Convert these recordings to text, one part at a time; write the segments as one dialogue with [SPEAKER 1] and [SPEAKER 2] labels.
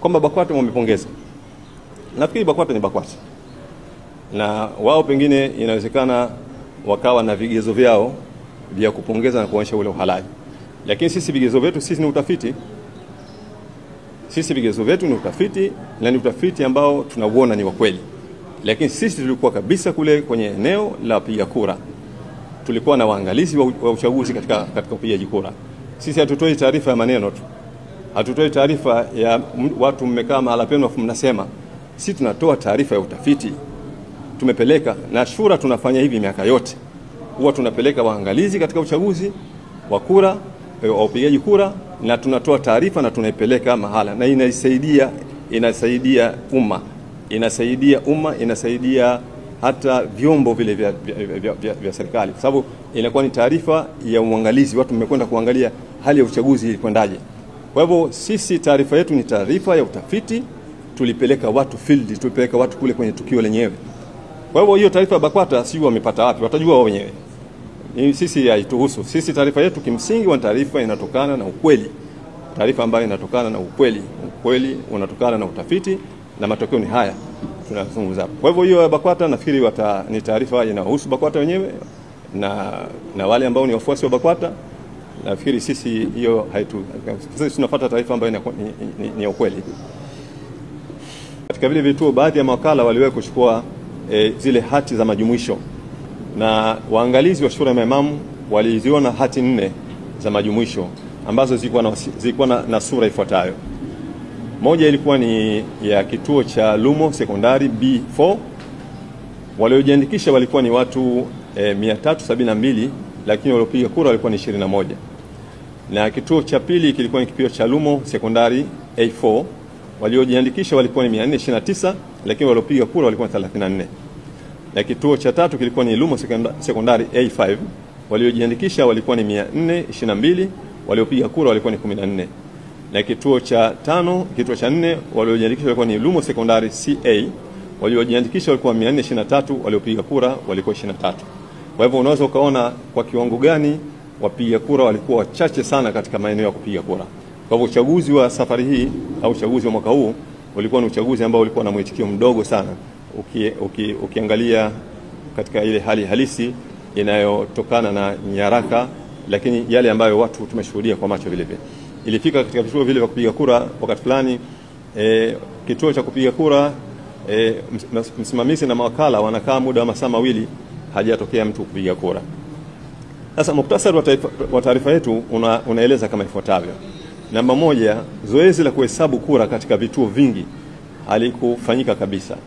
[SPEAKER 1] kwamba BAKWATA wamepongeza. Nafikiri BAKWATA ni BAKWATA, na wao pengine inawezekana wakawa na vigezo vyao vya kupongeza na kuonyesha ule uhalali, lakini sisi vigezo vyetu sisi ni utafiti. Sisi vigezo vyetu ni utafiti, na ni utafiti ambao tunauona ni wa kweli. Lakini sisi tulikuwa kabisa kule kwenye eneo la kupiga kura, tulikuwa na waangalizi wa uchaguzi katika upigaji kura. Sisi hatutoi taarifa ya maneno tu, hatutoi taarifa ya watu mmekaa mahala penu afu mnasema. Sisi tunatoa taarifa ya utafiti. Tumepeleka, na shura tunafanya hivi miaka yote, huwa tunapeleka waangalizi katika uchaguzi wa kura, wa upigaji kura, na tunatoa taarifa na tunaipeleka mahala, na inasaidia umma, inasaidia hata vyombo vile vya serikali, kwa sababu inakuwa ni taarifa ya uangalizi. Watu mmekwenda kuangalia hali ya uchaguzi ilikwendaje. Kwa hivyo sisi taarifa yetu ni taarifa ya utafiti, tulipeleka watu field, tulipeleka watu kule kwenye tukio lenyewe. Kwa hivyo hiyo taarifa ya BAKWATA sio wamepata wapi, watajua wao wenyewe. Sisi haituhusu. Sisi taarifa yetu kimsingi wa taarifa inatokana na ukweli. Taarifa ambayo inatokana na ukweli unatokana na utafiti, na matokeo ni haya tunazungumza. Kwa hivyo hiyo ya BAKWATA nafikiri ni taarifa inahusu BAKWATA wenyewe na wale ambao ni wafuasi wa BAKWATA. Nafikiri sisi hiyo sisi tunafuata taarifa ambayo ni ya ukweli. Katika vile vituo, baadhi ya mawakala waliwahi kuchukua zile hati za majumuisho, na waangalizi wa shura ya maimamu waliziona hati 4 za majumuisho ambazo zilikuwa na sura ifuatayo. Moja ilikuwa ni ya kituo cha Lumo Sekondari B4. Waliojiandikisha walikuwa ni watu 372, lakini waliopiga kura walikuwa ni 21. Na kituo cha pili kilikuwa ni kituo cha Lumo Sekondari A4. Waliojiandikisha walikuwa ni 429, lakini waliopiga kura walikuwa 34. Na kituo cha tatu kilikuwa ni Lumo Sekondari A5. Waliojiandikisha walikuwa ni 422, waliopiga kura walikuwa ni 14. Na kituo cha 4 waliojiandikisha walikuwa ni Lumo Sekondari CA. Waliojiandikisha walikuwa 423, waliopiga kura walikuwa 23. Kwa hivyo unaweza ukaona kwa kiwango gani wapiga kura walikuwa wachache sana katika maeneo ya kupiga kura. Kwa hivyo uchaguzi wa safari hii au uchaguzi wa mwaka huu ulikuwa ni uchaguzi ambao ulikuwa na mwitikio mdogo sana, ukiangalia katika ile hali halisi inayotokana na nyaraka, lakini yale ambayo watu tumeshuhudia kwa macho vile vile. Ilifika katika vituo vile vya kupiga kura wakati fulani, kituo cha kupiga kura, msimamizi na mawakala wanakaa muda wa masaa 2 hajatokea mtu kupiga kura. Sasa muktasari wa taarifa yetu unaeleza kama ifuatavyo. Namba 1, zoezi la kuhesabu kura katika vituo vingi halikufanyika kabisa.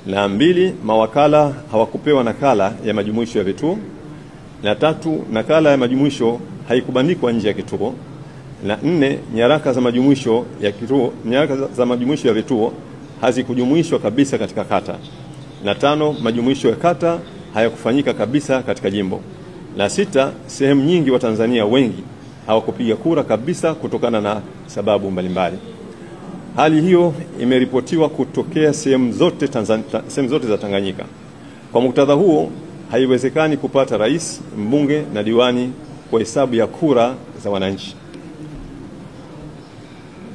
[SPEAKER 1] Na 2, mawakala hawakupewa nakala ya majumuisho ya vituo. Na 3, nakala ya majumuisho haikubandikwa nje ya kituo. Na 4, nyaraka za majumuisho ya vituo hazikujumuishwa kabisa katika kata. Na 5, majumuisho ya kata hayakufanyika kabisa katika jimbo. Na 6, sehemu nyingi wa Tanzania wengi hawakupiga kura kabisa kutokana na sababu mbalimbali. Hali hiyo imeripotiwa kutokea sehemu zote za Tanganyika. Kwa muktadha huo, haiwezekani kupata rais, mbunge na diwani kwa hesabu ya kura za wananchi.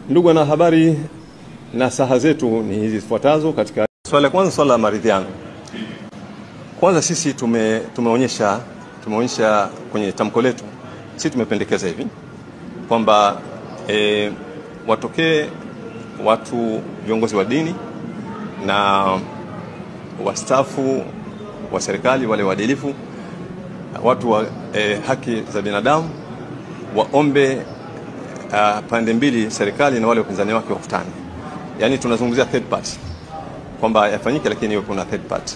[SPEAKER 1] Ndugu wanahabari, nasaha zetu ni hizi zifuatazo. Katika swala la kwanza, swala la maridhiano. Kwanza sisi tumeonyesha kwenye tamko letu, sisi tumependekeza hivi kwamba watokee watu viongozi wa dini na wastaafu wa serikali, wale waadilifu, watu wa haki za binadamu, waombe pande mbili, serikali na wale wapinzani wake, wakutane. Yani tunazungumzia third party, kwamba yafanyike, lakini hiyo kuna third party,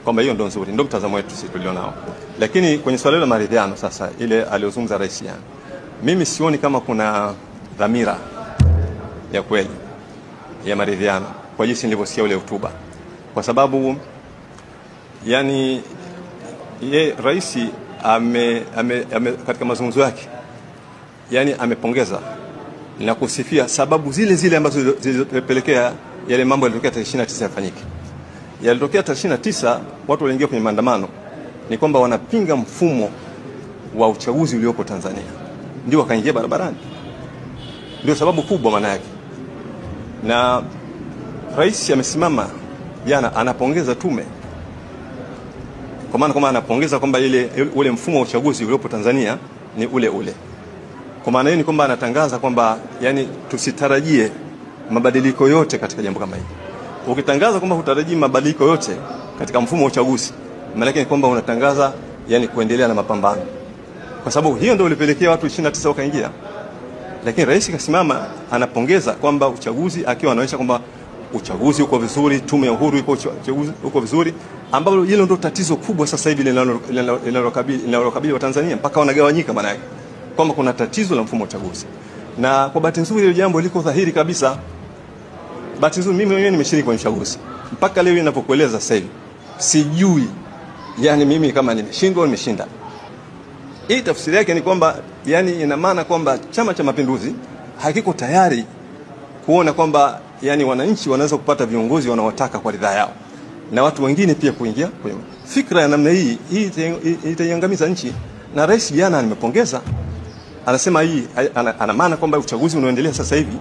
[SPEAKER 1] kwamba hiyo ndio nzuri, ndio mtazamo wetu sisi tulionao. Lakini kwenye swala la maridhiano sasa, ile aliozungumza rais, yani mimi sioni kama kuna dhamira ya kweli ya maridhiano kwa jinsi nilivyosikia ule hotuba, kwa sababu yani rais katika mazungumzo yake yani amepongeza na kusifia sababu zile ambazo zilipelekea yale mambo yalitokea tarehe 29 yafanyike. Yalitokea tarehe 29, watu waliingia kwenye maandamano, ni kwamba wanapinga mfumo wa uchaguzi uliopo Tanzania, ndio wakaingia barabarani. Ndio sababu kubwa maana yake. Na rais amesimama jana anapongeza tume, kwa maana kama anapongeza kwamba ule mfumo wa uchaguzi uliopo Tanzania ni ule ule. Kwa maana hiyo ni kwamba anatangaza kwamba yani tusitarajie mabadiliko yote katika jambo kama hili. Ukitangaza kwamba hutarajii mabadiliko yote katika mfumo wa uchaguzi, maana yake ni kwamba unatangaza yani kuendelea na mapambano. Kwa sababu hiyo ndio ilipelekea watu 29 wakaingia. Lakini rais kasimama anapongeza kwamba uchaguzi, akiwa anaonyesha kwamba uchaguzi uko vizuri, tume ya uhuru uko vizuri, ambalo hilo ndio tatizo kubwa sasa hivi linalokabili wa Tanzania mpaka wanagawanyika. Maana yake kwamba kuna tatizo la mfumo wa uchaguzi. Na kwa bahati nzuri hilo jambo liko dhahiri kabisa. Bahati nzuri mimi mwenyewe nimeshiriki kwenye uchaguzi. Mpaka leo ninapokueleza sasa hivi sijui yani mimi kama nimeshindwa au nimeshinda. Hii tafsiri yake ni kwamba yani ina maana kwamba Chama cha Mapinduzi hakiko tayari kuona kwamba yani wananchi wanaweza kupata viongozi wanaowataka kwa ridhaa yao, na watu wengine pia kuingia kwenye fikra ya namna hii itaiangamiza nchi. Na rais jana nimepongeza, anasema hii ana maana kwamba uchaguzi unaoendelea sasa hivi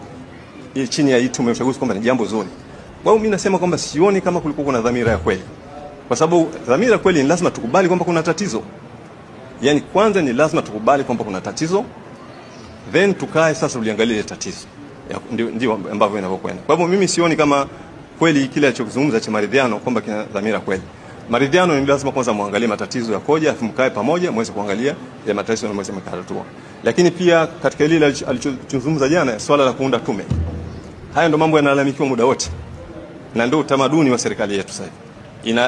[SPEAKER 1] chini ya tume ya uchaguzi kwamba ni jambo zuri. Kwa hiyo mimi nasema kwamba sioni kama kulikuwa kuna dhamira ya kweli, kwa sababu dhamira ya kweli ni lazima tukubali kwamba kuna tatizo. Yani kwanza ni lazima tukubali kwamba kuna tatizo, then tukae sasa uliangalie tatizo. Ndio ambavyo inavyokwenda. Kwa hivyo mimi sioni kama kweli kile alichozungumza cha maridhiano kwamba kina dhamira kweli. Maridhiano ni lazima kwanza muangalie matatizo yakoje, afu mkae pamoja muweze kuangalia ya matatizo na muweze kutatua. Lakini pia katika ile alichozungumza jana swala la kuunda tume, haya ndio mambo yanalalamikiwa muda wote, na ndio utamaduni wa serikali yetu sasa.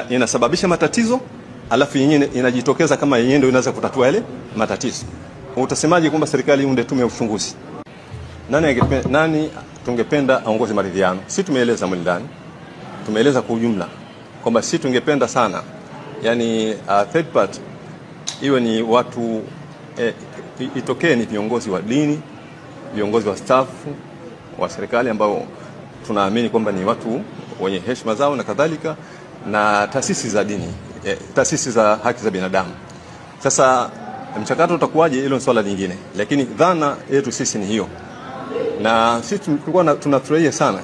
[SPEAKER 1] Inasababisha matatizo, alafu yenyewe inajitokeza kama yenyewe ndio inaweza kutatua yale matatizo. Utasemaje kwamba serikali iunde tume ya uchunguzi? Nani tungependa aongoze maridhiano? Sisi tumeeleza ndani, tumeeleza kwa ujumla kwamba sisi tungependa sana yani third party iwe ni watu itokee ni viongozi wa dini, viongozi wa staff wa serikali ambao tunaamini kwamba ni watu wenye heshima zao na kadhalika, na taasisi za dini, taasisi za haki za binadamu. Sasa mchakato utakuwaje, hilo ni swala lingine, lakini dhana yetu sisi ni hiyo. Na sisi tulikuwa tunafurahia sana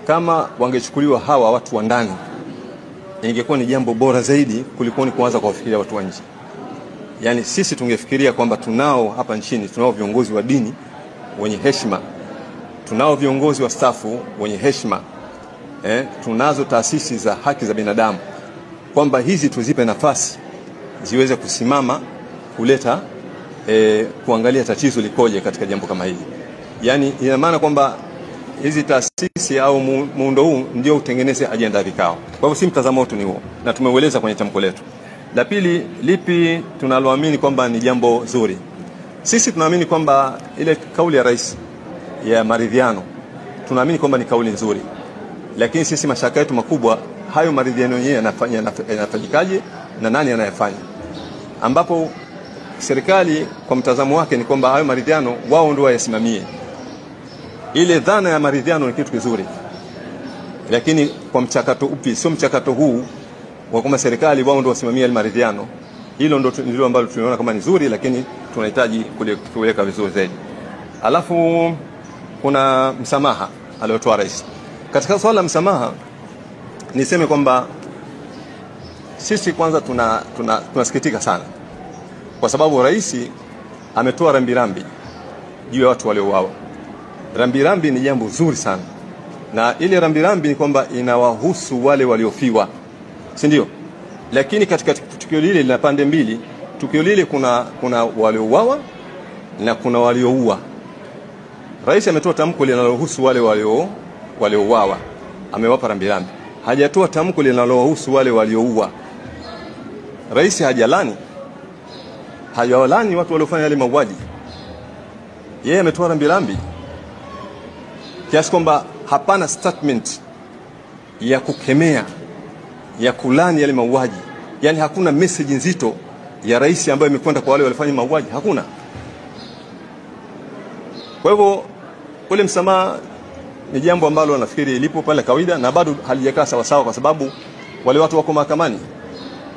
[SPEAKER 1] kama wangechukuliwa hawa watu wa ndani, ingekuwa ni jambo bora zaidi kuliko ni kuanza kuwafikiria watu wa nje. Yani sisi tungefikiria kwamba tunao hapa nchini, tunao viongozi wa dini wenye heshima, tunao viongozi wa stafu wenye heshima, tunazo taasisi za haki za binadamu, kwamba hizi tuzipe nafasi ziweze kusimama kuleta kuangalia tatizo likoje katika jambo kama hili. Yani ina maana kwamba hizi taasisi au muundo huu ndio utengeneze ajenda ya vikao. Kwa hivyo si mtazamo wetu ni huo, na tumeueleza kwenye tamko letu. La pili, lipi tunaloamini kwamba ni jambo zuri? Sisi tunaamini kwamba ile kauli ya rais ya maridhiano, tunaamini kwamba ni kauli nzuri. Lakini sisi mashaka yetu makubwa, hayo maridhiano yenyewe yanafanyikaje na nani anayefanya? Ambapo serikali kwa mtazamo wake ni kwamba hayo maridhiano wao ndio wayasimamie. Ile dhana ya maridhiano ni kitu kizuri, lakini kwa mchakato upi? Sio mchakato huu wa kwamba serikali wao ndio wasimamie ile maridhiano. Hilo ndio ambalo tunaona kama ni nzuri, lakini tunahitaji kuweka vizuri zaidi. Alafu kuna msamaha aliotoa rais. Katika swala la msamaha niseme kwamba sisi kwanza tunasikitika sana, kwa sababu rais ametoa rambirambi juu ya watu waliouawa. Rambirambi ni jambo zuri sana, na ile rambirambi ni kwamba inawahusu wale waliofiwa, si ndio? Lakini katika tukio lile lina pande mbili. Tukio lile kuna waliouawa na kuna walioua. Rais ametoa tamko linalohusu wale waliouawa, amewapa rambirambi. Hajatoa tamko linalohusu wale walioua. Rais hajawalani watu waliofanya yale mauaji. Yeye ametoa rambirambi kiasi kwamba hapana statement ya kukemea, ya kulani yale mauaji. Yani hakuna message nzito ya rais ambayo imekwenda kwa wale walifanya mauaji, hakuna. Kwa hivyo ule msamaha ni jambo ambalo nafikiri lipo pale kawaida, na bado halijakaa sawa sawa, kwa sababu wale watu wako mahakamani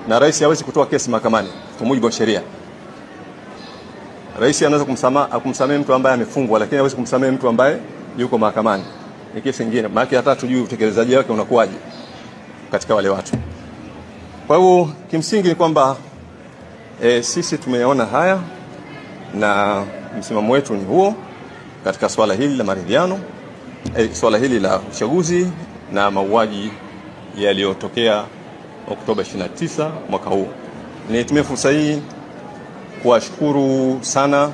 [SPEAKER 1] na rais hawezi kutoa kesi mahakamani kwa mujibu wa sheria. Rais anaweza kumsamehe mtu ambaye amefungwa, lakini hawezi kumsamehe mtu ambaye yuko mahakamani. ni kesi nyingine, maana hata tujui utekelezaji wake unakuwaje katika wale watu. Kwa hiyo kimsingi ni kwamba sisi tumeona haya na msimamo wetu ni huo katika swala hili la maridhiano, swala hili la uchaguzi na mauaji yaliyotokea Oktoba 29 mwaka huu. Nitumie fursa hii kuwashukuru sana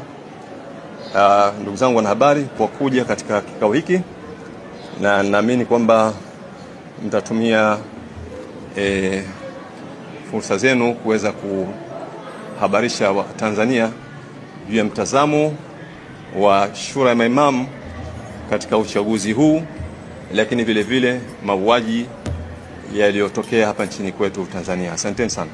[SPEAKER 1] ndugu zangu wanahabari kwa kuja katika kikao hiki, na naamini kwamba mtatumia fursa zenu kuweza kuhabarisha wa Tanzania juu ya mtazamo wa Shura ya Maimamu katika uchaguzi huu, lakini vile vile mauaji yaliyotokea hapa nchini kwetu Tanzania. Asanteni sana.